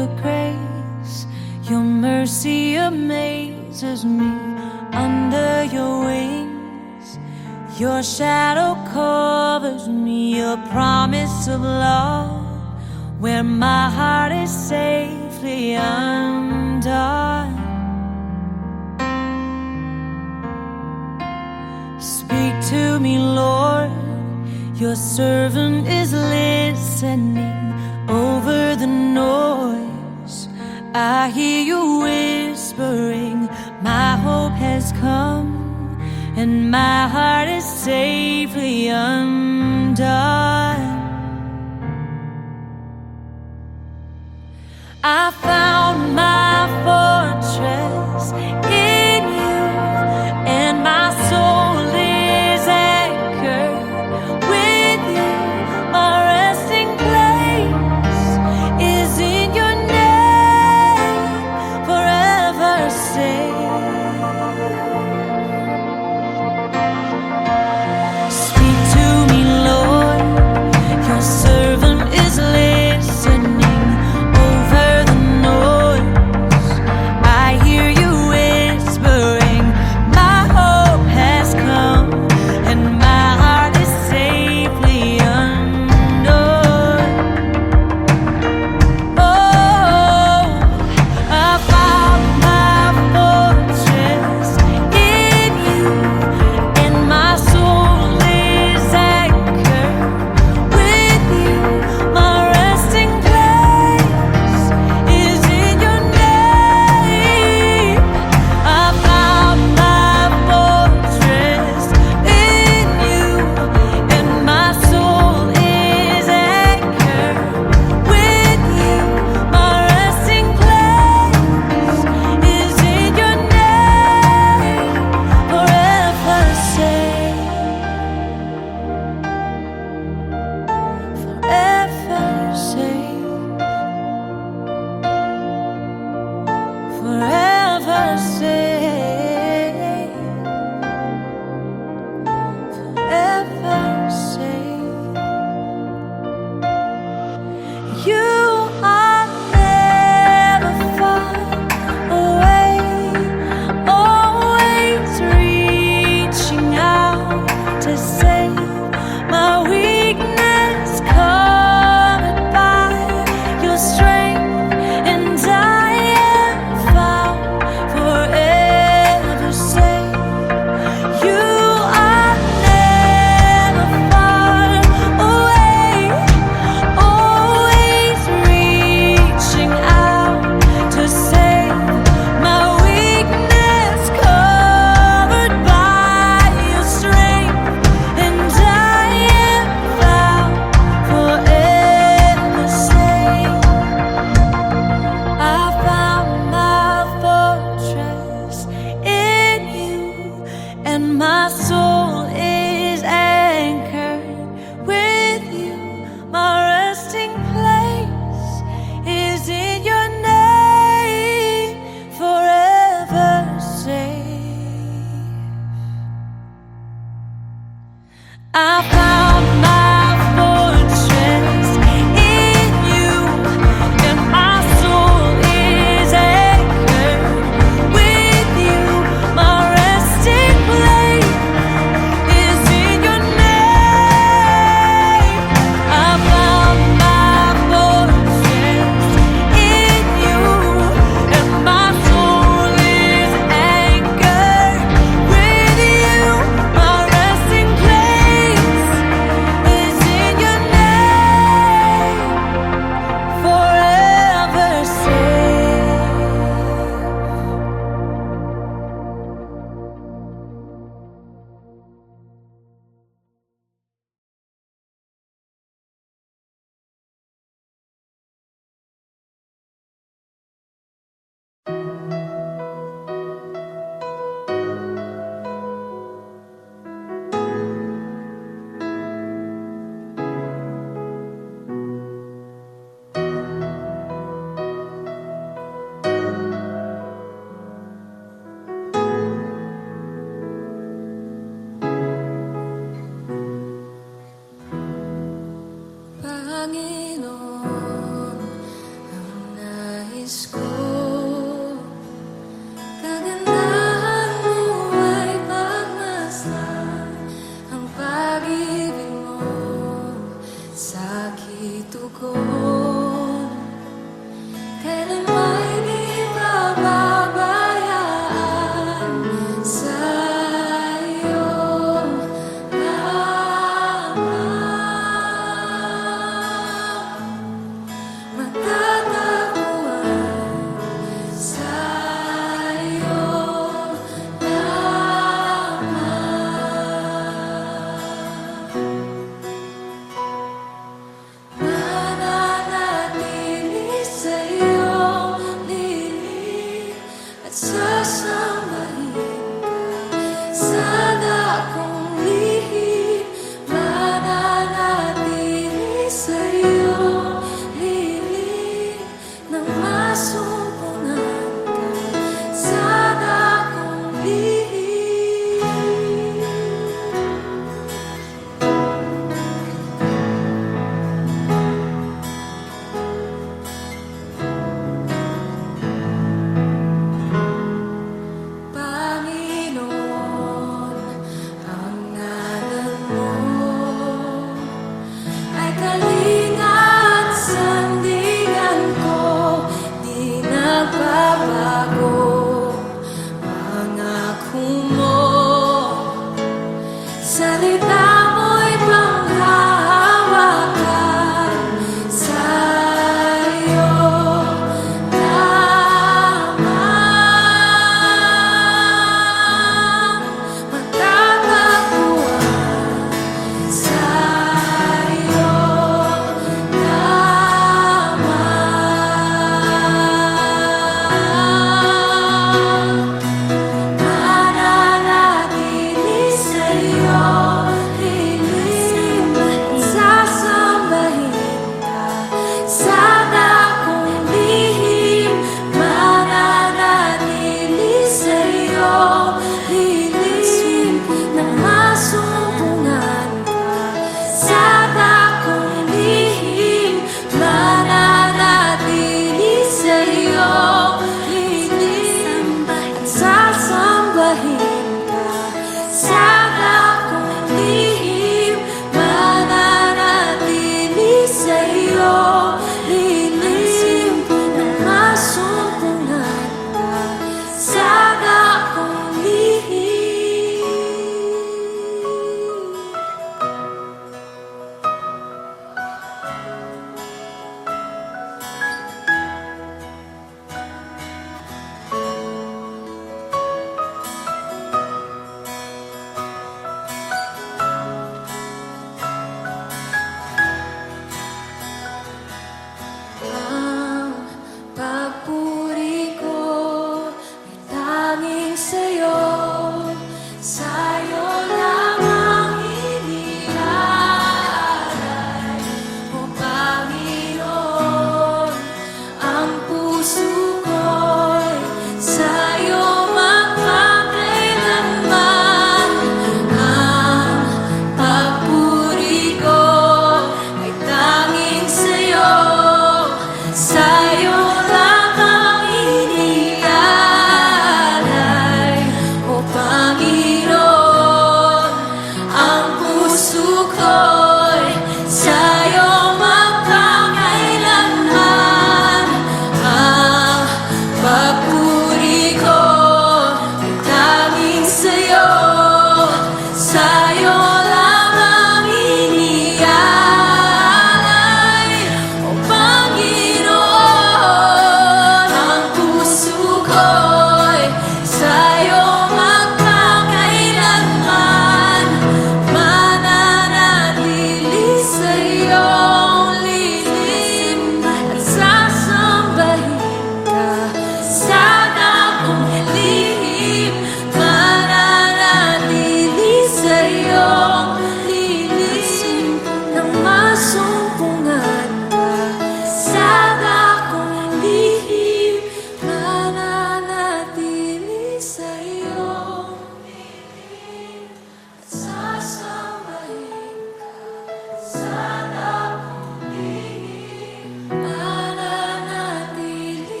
your grace. Your mercy amazes me. Under your wings, your shadow covers me. Your promise of love, where my heart is safely undone. Speak to me, Lord, your servant is listening. Over the noise, I hear you whispering. My hope has come, and my heart is safely undone. I found my fortress in you, and my soul is anchored with you. My resting place is in your name, forever safe. Speak to me, Lord, your servant is listening. My soul is anchored with you. My resting place is in your name, forever safe. I found my fortress in you, and my soul is anchored with you. My resting place is in your name. I found my fortress in you, and my soul is anchored with you. My resting place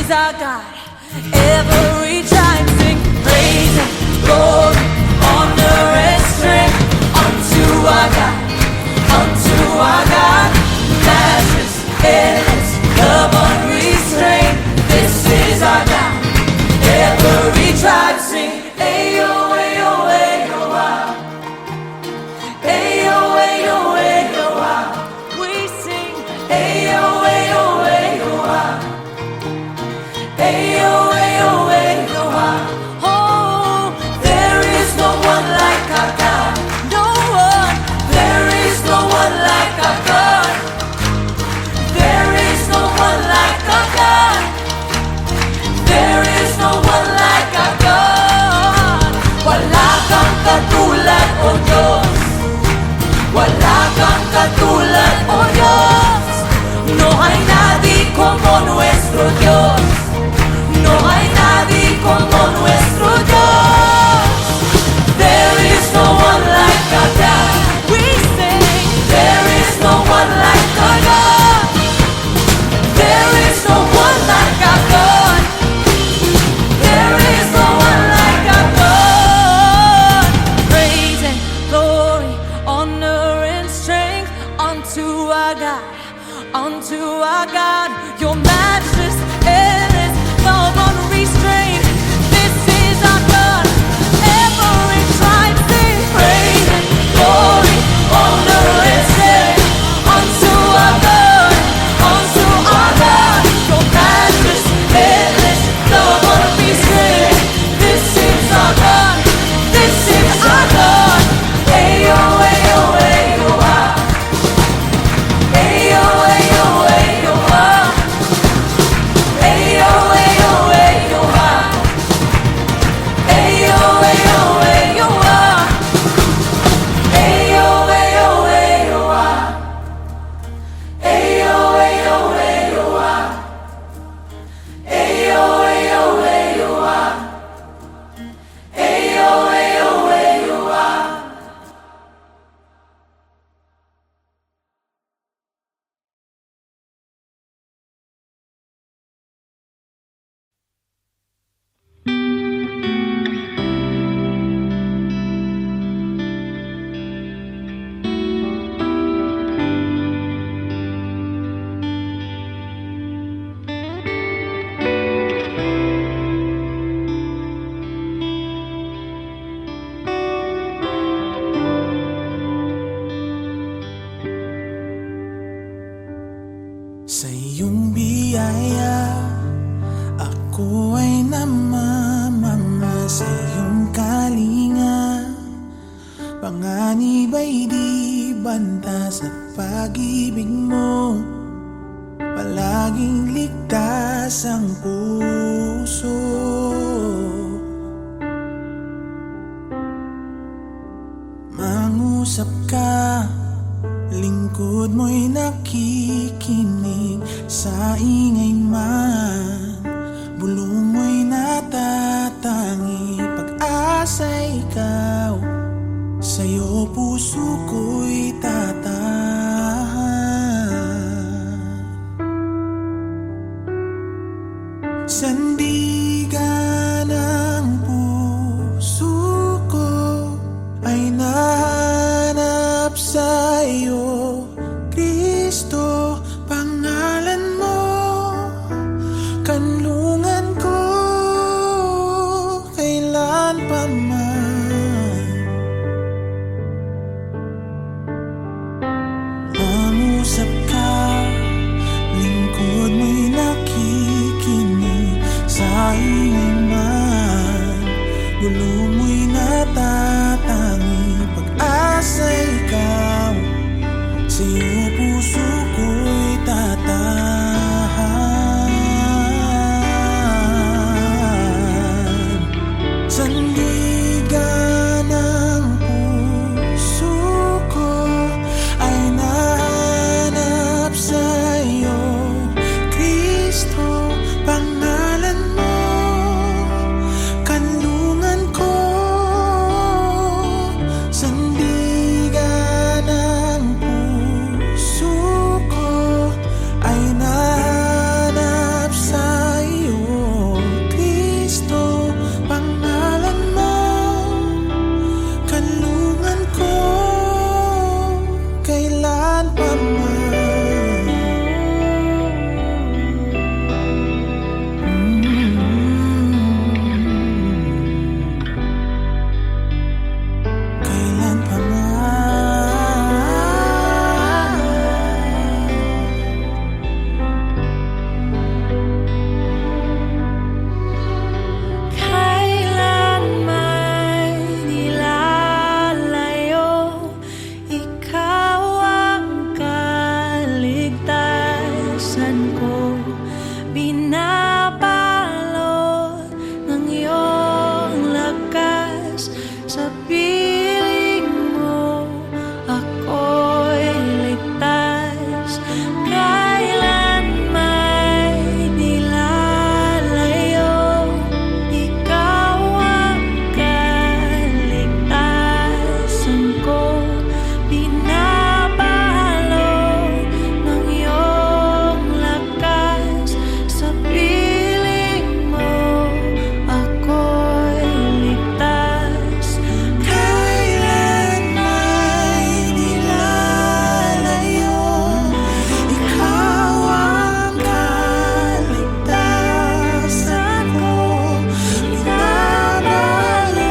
is our God. Every tribe sing praise and glory, honor and strength unto our God, unto our God. Matchless, endless, love unrestrained. This is our God. Every tribe sing, ayo, ayo, ayo, ah. Ayo, ayo, ayo, ah. We sing, ayo, ayo, ayo, ah. Ayo, ayo, ayo, ah. Oh, there is no one like our God. No one. There is no one like our God. There is no one like our God. There is no one like our God. Wala kang katulad, O Diyos. Wala kang katulad, O Diyos. No hay nadie como nuestro Dios. No hay nadie como nuestro Dios. There is no one like our God. We sing, there is no one like our God. There is no one like our God. There is no one like our God. Praise and glory, honor and strength unto our God, unto our God. Your matchless, endless, love unrestrained. This is our God. Every tribe sing praise and glory, honor and strength unto our God, unto our God. Your matchless, endless, love unrestrained. This is our God. This is our God. Ayo, ayo, ayo, ah. Ayo, ayo, ayo, ah. Ayo, ayo, ayo, ah. Ayo, ayo, ayo, ah. Ayo, ayo, ayo, ah. Ayo, ayo, ayo, ah. Ayo, ayo, ayo, ah. Ayo, ayo, ayo, ah. Sa iyong biyaya, ako ay namamanga. Sa iyong kalinga, panganib ay di banta. Sa pag-ibig mo, palaging ligtas ang puso. Mangusap ka, lingkod mo'y nakikinig. Sa ingay man, bulong mo'y natatangi. Pag-asa'y ikaw, sa'yo puso ko'y tatahan. Sandigan ng puso ko ay nahanap sa'yo, Kristo. Pangalan mo, kanlungan ko, kailan pa man. Mangusap ka, lingkod mo'y nakikinig. Sa kalikasan ko, binabalot ng iyong lakas. Sa piling mo ako'y ligtas, kailan may nilalayo. Ikaw ang kaligtasan ko, binabalot ng iyong lakas. Sa piling mo ako'y ligtas, Kailan may nilalayo, ikaw ang kaligtasan ko, binabalot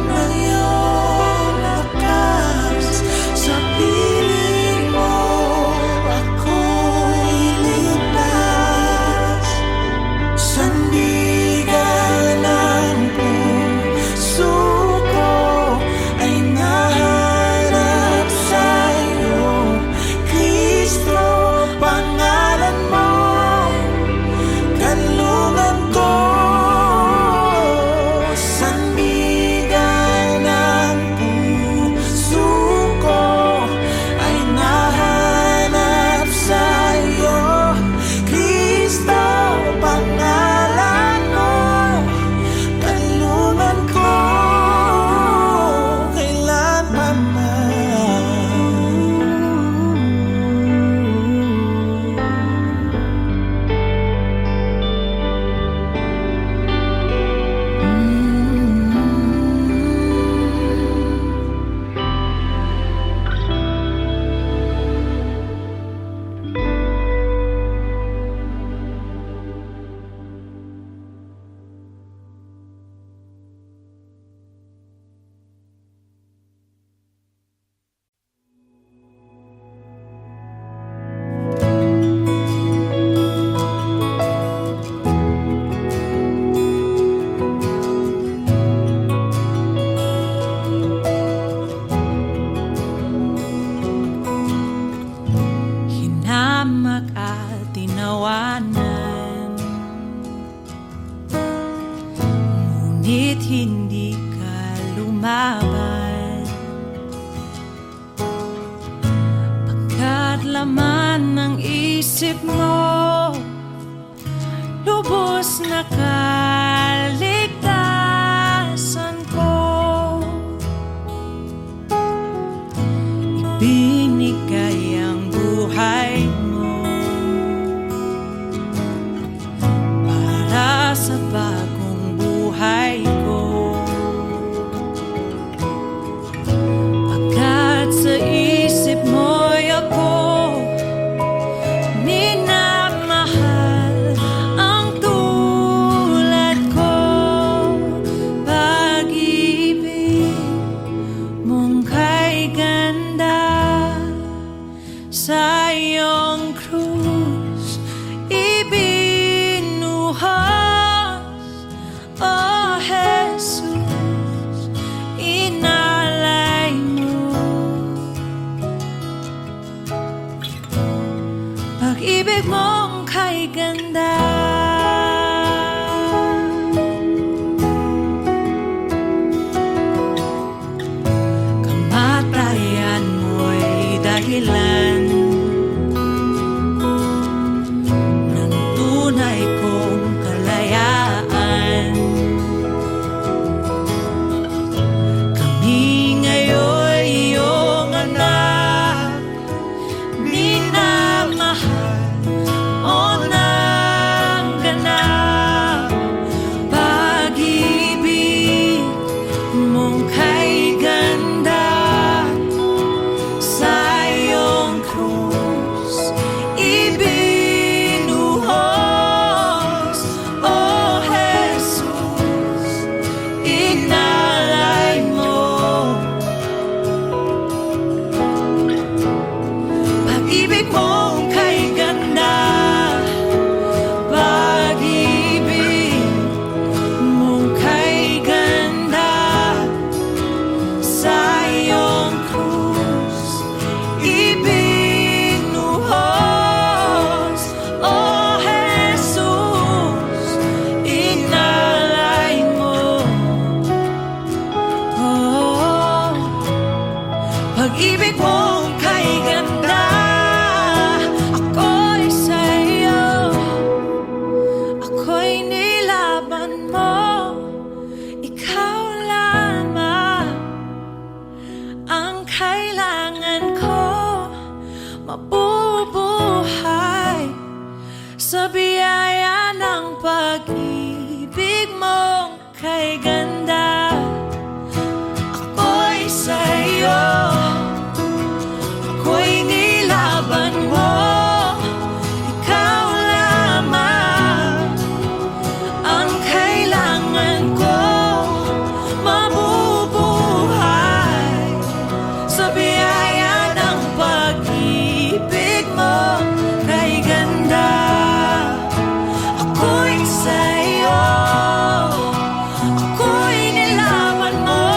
ng iyong lakas. Sa piling mo ako'y ligtas, sandigan ng puso ko ay nahanap sa'yo. Kristo, pangalan mo, kanlungan ko. Sandigan ng puso ko ay nahanap sa'yo. Kristo, pangalan mo, kanlungan ko, kailan pa hinamak at tinawanan, ngunit hindi ka lumaban. Pagkat laman ng isip mo lubos na kaligtasan ko, ibinigay ang buhay mo para sa bagong buhay ko. Pagkat sa isip mo'y ako minamahal, ang tulad ko, pag-ibig mong kay ganda. Sa iyong krus ibinuhos, O Jesus, inalay mo. Pag-ibig mong kay ganda. Kamatayan mo'y dahilan ng tunay kong kalayaan. Kami ngayon iyong anak, minamahal, o sa biyaya ng pag-ibig mong kay ganda. Ako'y sa'yo, ako'y nilaban mo. Ikaw lamang ang kailangan ko, mabubuhay sa biyaya ng pag-ibig mo kay ganda. Ako'y sa'yo, ako'y nilaban mo.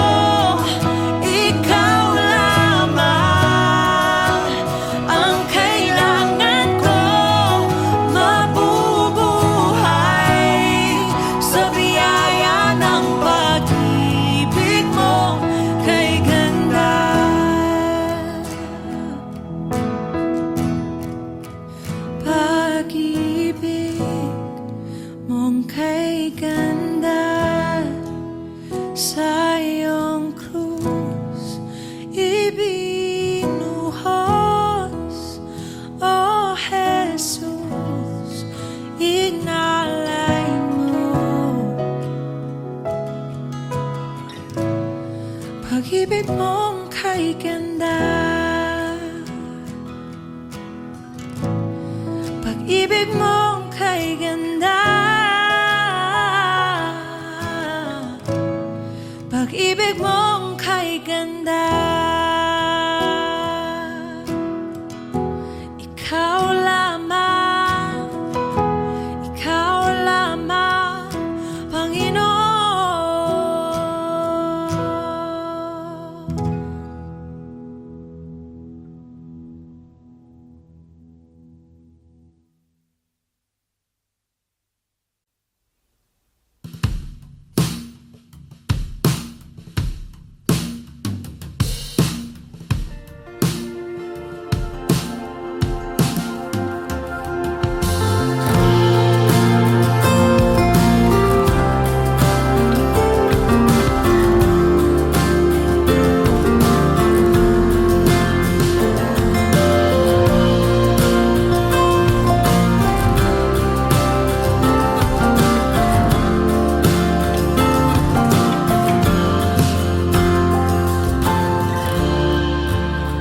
Ikaw lamang ang kailangan ko, mabubuhay sa biyaya ng pag-ibig mo kay ganda. Pag-ibig mong kay ganda, sa iyong krus ibinuhos. O Jesus, inalay mo. Pag-ibig mong kay ganda, pag-ibig mong kay ganda, pag-ibig mong kay ganda. Ikaw lamang, Panginoon.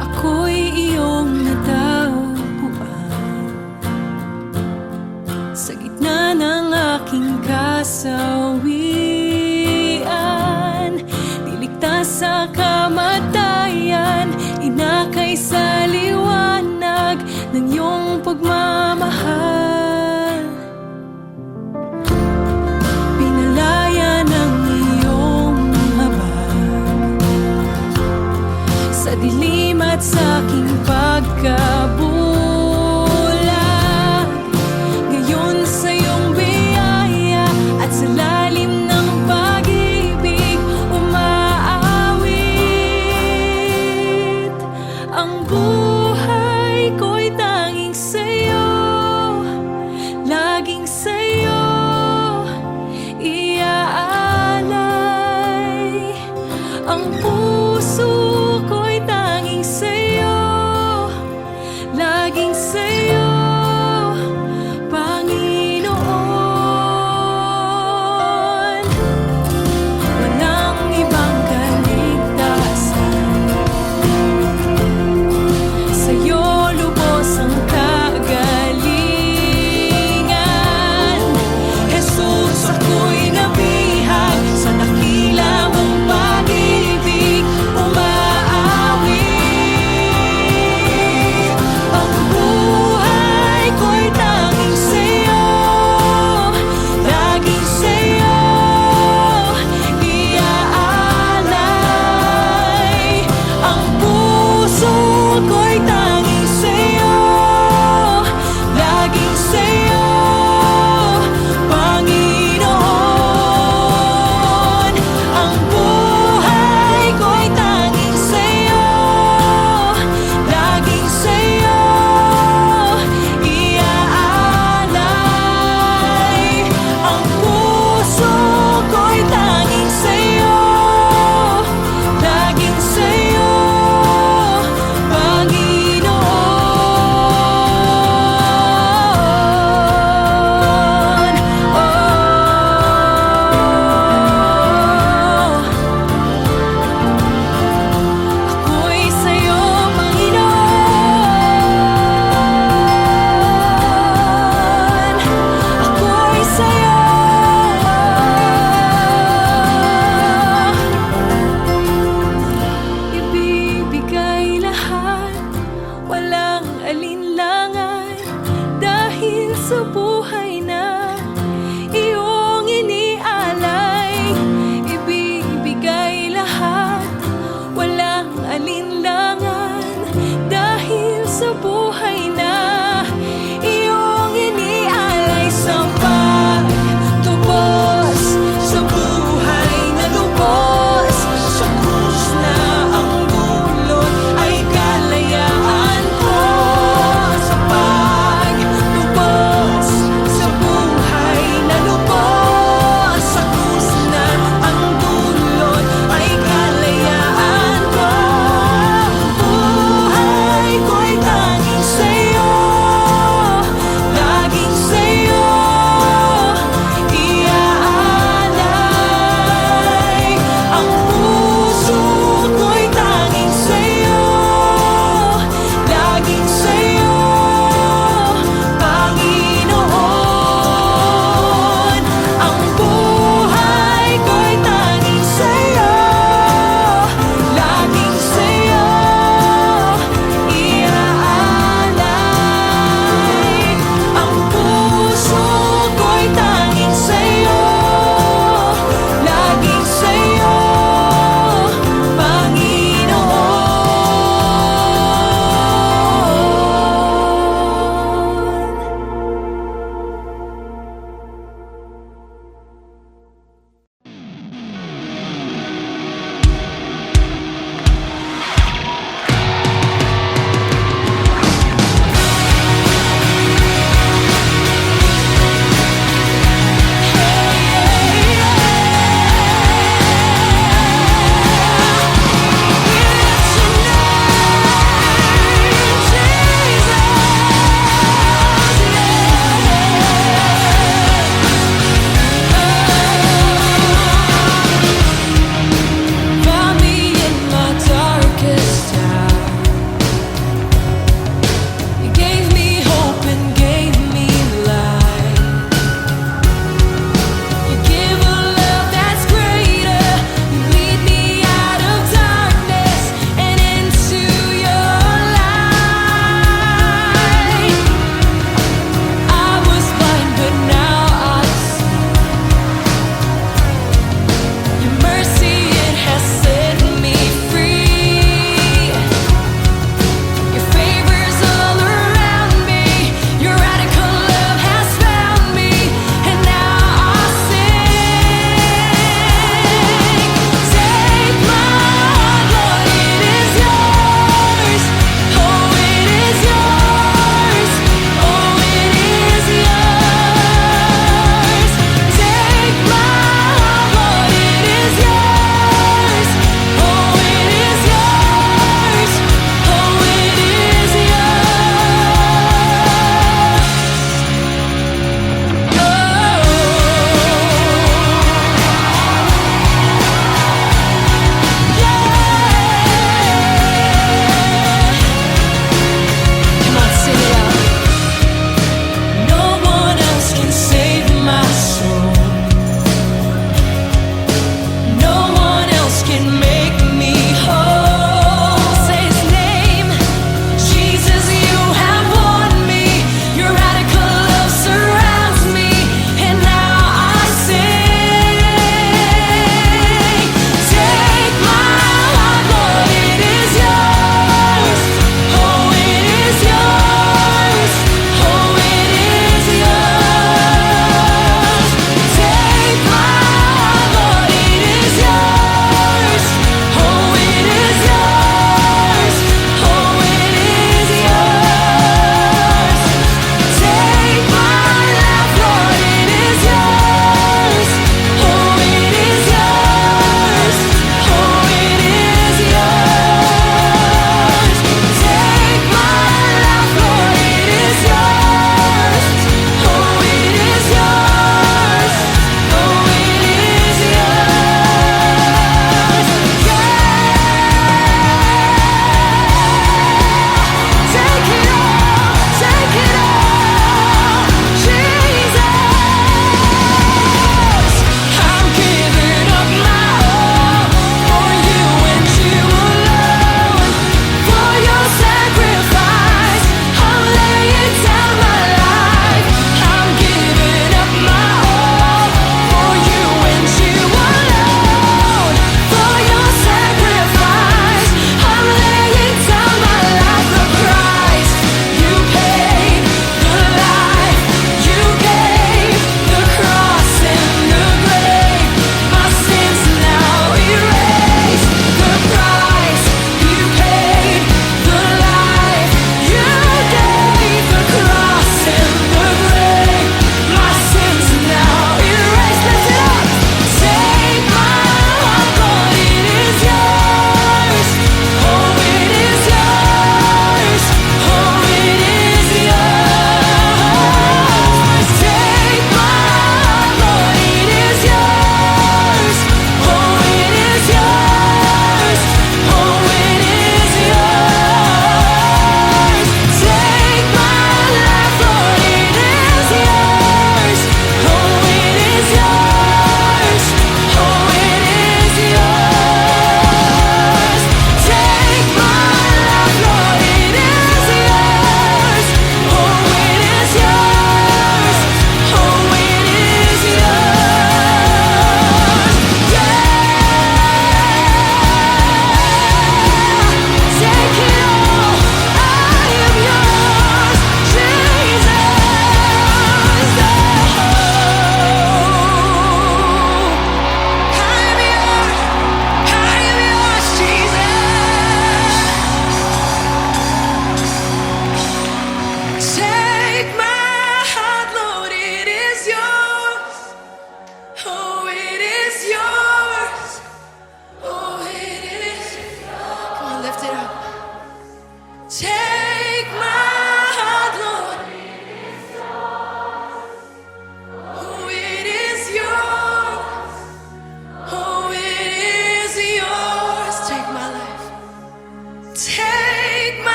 Ako'y iyong natagpuan sa gitna ng aking kasawian. Niligtas sa kamatayan, inakay sa liwanag ng iyong pagmamahal. Pinalaya ng iyong habag sa dilim at sa aking pagkabulag. Ngayon sa iyong biyaya at sa lalim ng pag-ibig umaawit. Ang buhay ko'y tanging sa'yo.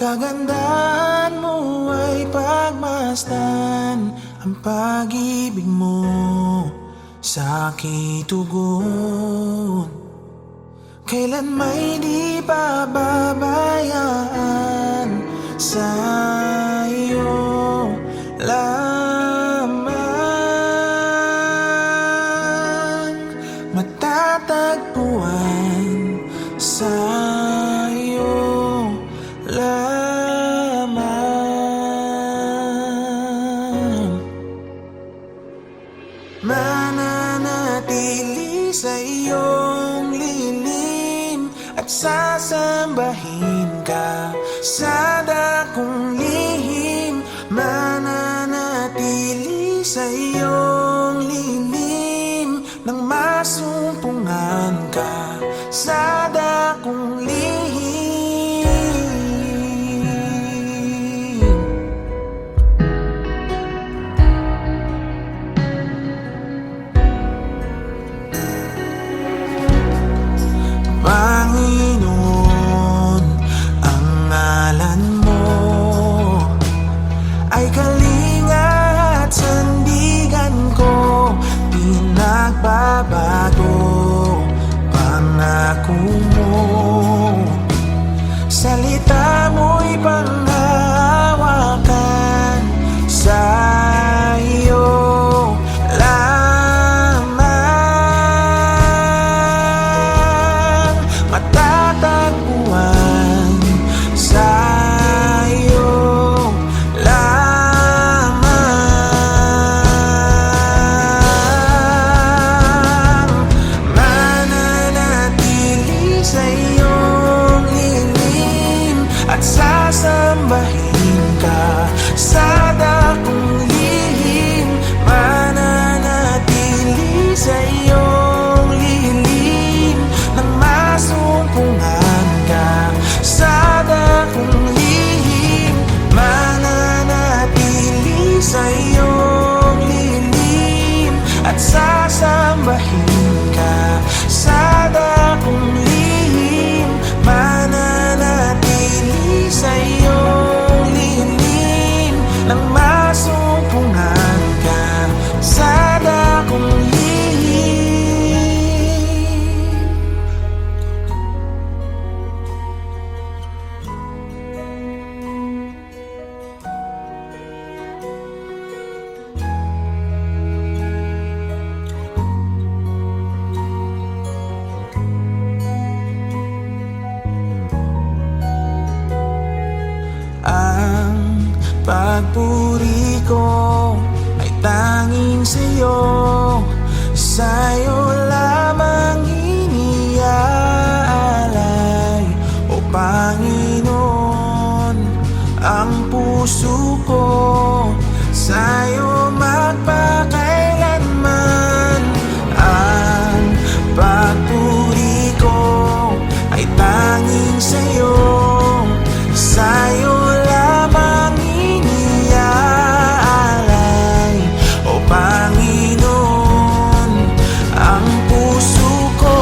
Kagandahan mo ay pagmasdan, ang pag-ibig mo sa aking tugon. Kailan may di pababayaan, sa iyo lamang matatagpuan, sa iyo lamang mananatili sa iyong lilim at sasambahin ka sa dakong lihim. Mananatili sa iyong lilim nang masumpungan ka sa dakong lihim. Panginoon, ang ngalan mo ay kalinga at sandigan ko. Pinagbabago pangako mo, salita mo'y panghahawakan, sa iyo lamang matatagpuan, sa iyo lamang mananatili sa iyong lilim at sasambahin ka sa dakong lihim. Mananatili sa iyong lilim nang masumpungan ka sa dakong lihim. Mananatili sa iyong lilim at sasambahin ka sa dakong lihim. Mananatili sa iyong lilim nang masumpungan ka sa dakong lihim. Ang pagpuri ko ay tanging sa'yo, sa'yo lamang iniaalay, o Panginoon, ang puso ko sa'yo magpakailanman. Ang pagpuri ko ay tanging sa'yo, sa'yo lamang iniaalay, o Panginoon, ang puso ko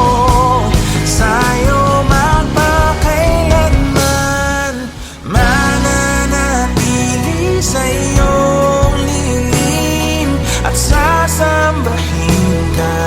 sa'yo magpakailanman. Mananatili sa iyong lilim at sasambahin ka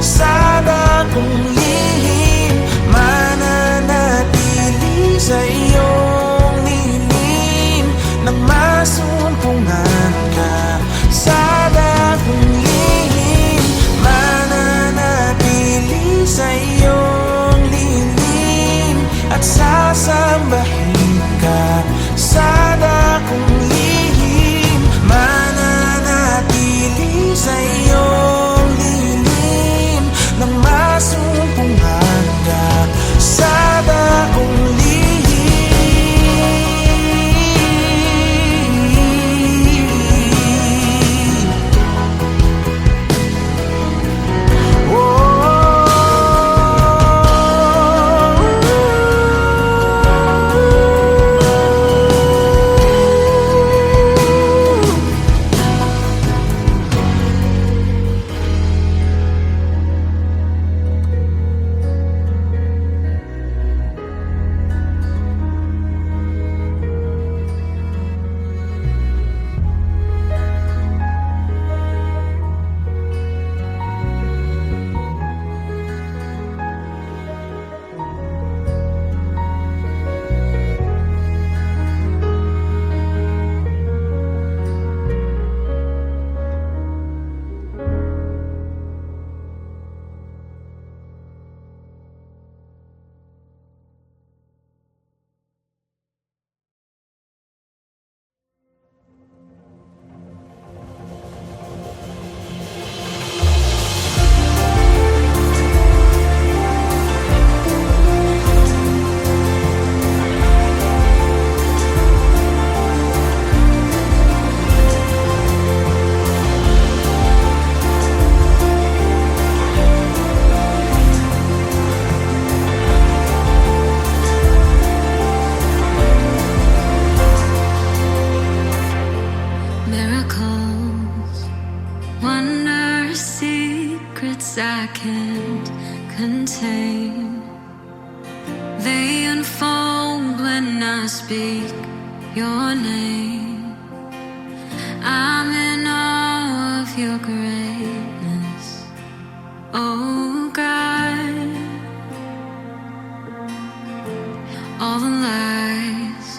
sa dakong lihim. Mananatili sa iyong lilim nang masumpungan ka sa dakong lihim. Mananatili sa iyong lilim at sasambahin ka sa dakong lihim. Mananatili sa iyong lilim nang masumpungan ka sa dakong lihim. unfold when I speak your name. I'm in awe of your greatness, oh God. All the lies,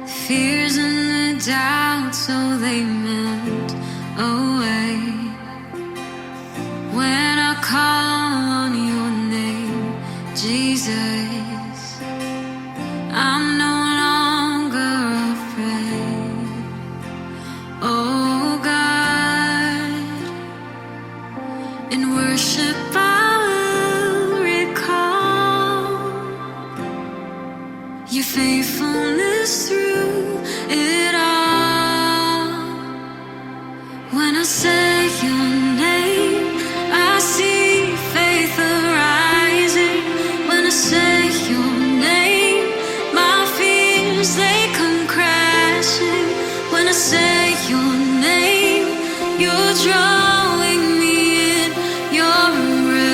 the fears and the doubts, so they melt away when I call on your name, Jesus. I'm no longer afraid, oh God. In worship I will recall your faithfulness through it all. When I say your name, I see faith arising. When I say your name, my fears, they come crashing. When I say your name, you're drawing me in your embrace.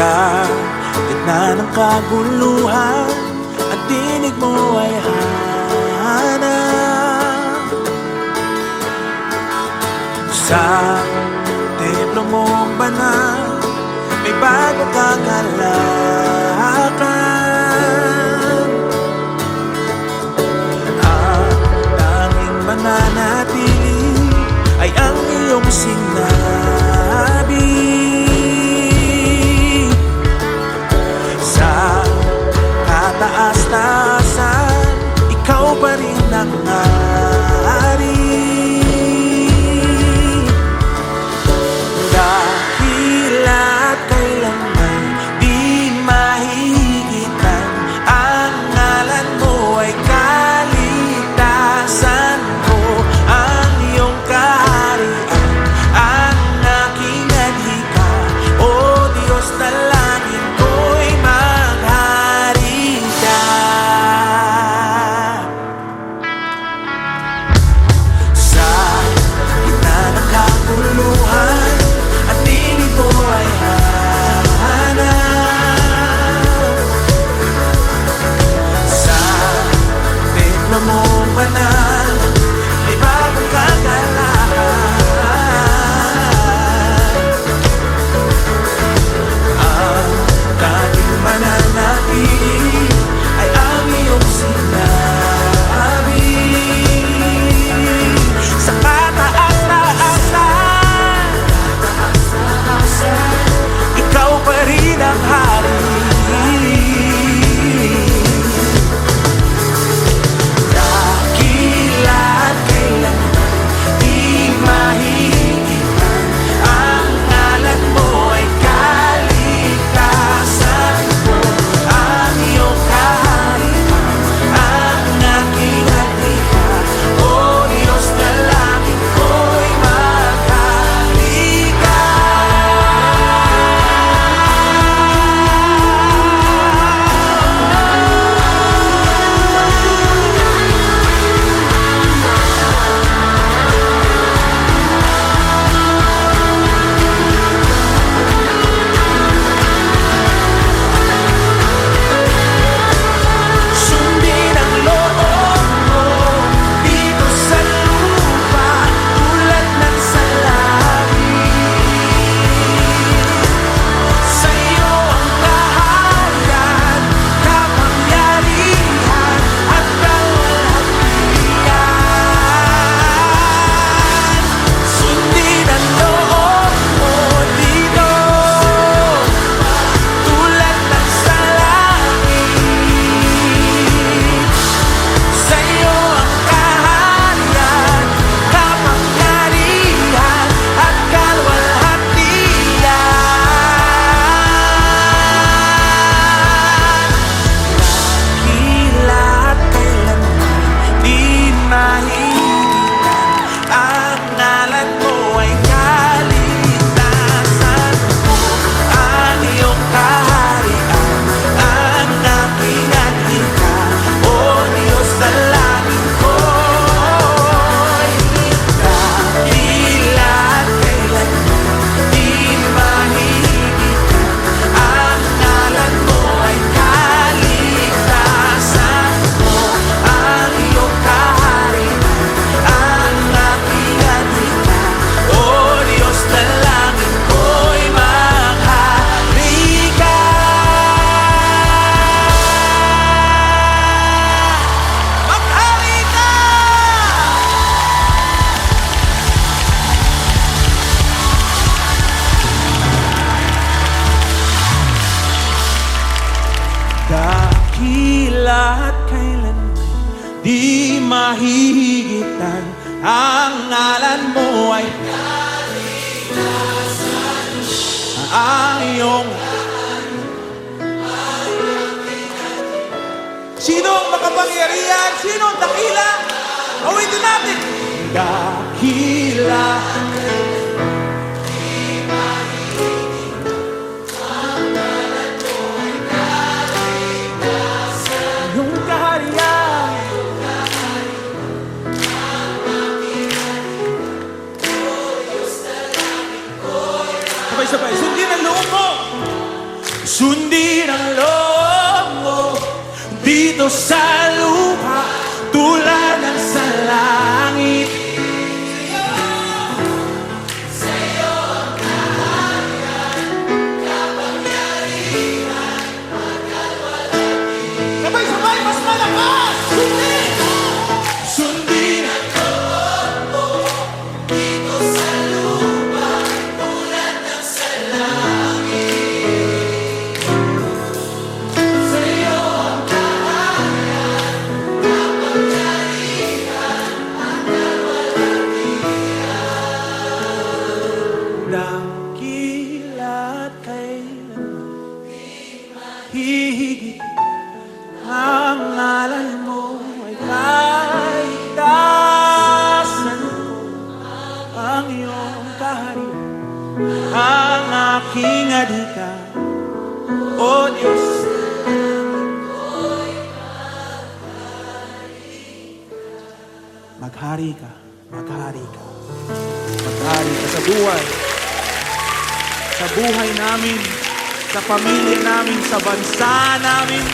Sa gitna ng kaguluhan, ang tinig mo ay hanap. Sa templo mong banal, may bago kang halakan. Ang tanging mananatili ay ang iyong sinabi. Sa kataas-taasan, ikaw pa rin ang hari. Dahila't kailanman di mahigitan, ang ngalan mo ay kaligtasan ko. Ang iyong kaharian, ang aking adhika, O Diyos, dalangin ko'y maghari ka. Sa gitna ng kaguluhan, at tinig mo ay hanap. Sa templo mong banal, may bagong kagalakan. Ang tanging mananatili ay ang iyong sinabi. Sa kataas-taasan, ikaw pa rin ang hari. Dakila't kailanman di mahigitan, ang ngalan mo ay kaligtasan ko. Ang iyong kaharian, ang aking adhika, O Diyos, dalangin ko'y maghari ka. Sundin ang loob mo dito sa lupa, tulad ng sa langit. Sa'yo ang kaharian, kapangyarihan at kalwalhatian. Sundin ang loob mo dito, tulad ng sa langit. Sa'yo ang kaharian, kapangyarihan at kalwalhatian. Dakila't kailanman di mahigitan, ang ngalan mo ay kaligtasan ko. Ang iyong kaharian, ang aking adhika, O Diyos, dalangin ko'y dakila't kailanman di mahigitan, ang ngalan mo ay kaligtasan ko. Ang iyong kaharian, ang aking adhika, O Diyos, dalangin ko'y maghari ka. Maghari ka! Dakila't kailanman di mahihigitan, ang ngalan mo ay ang iyong. Sino ang makapangyarihan? Sino ang dakila? Awitin natin. Dakila. Yung kaharian. Sabay-sabay. Sundin ang loob mo. Sundin ang loob mo dito sa lupa tulad ng sa langit. Sabay-sabay, mas malakas! Sundin! Sundin ang loob mo dito sa lupa tulad ng sa langit. Sa'yo ang kaharian, kapangyarihan, hanggang walang hanggan. Dakila't kailanman hihigit ang ngalan mo ay kaligtasan ko. Ang iyong kaharian, ang aking adhika, O Diyos. Maghari ka, maghari ka, maghari ka sa buhay namin, sa pamilya namin, sa bansa namin.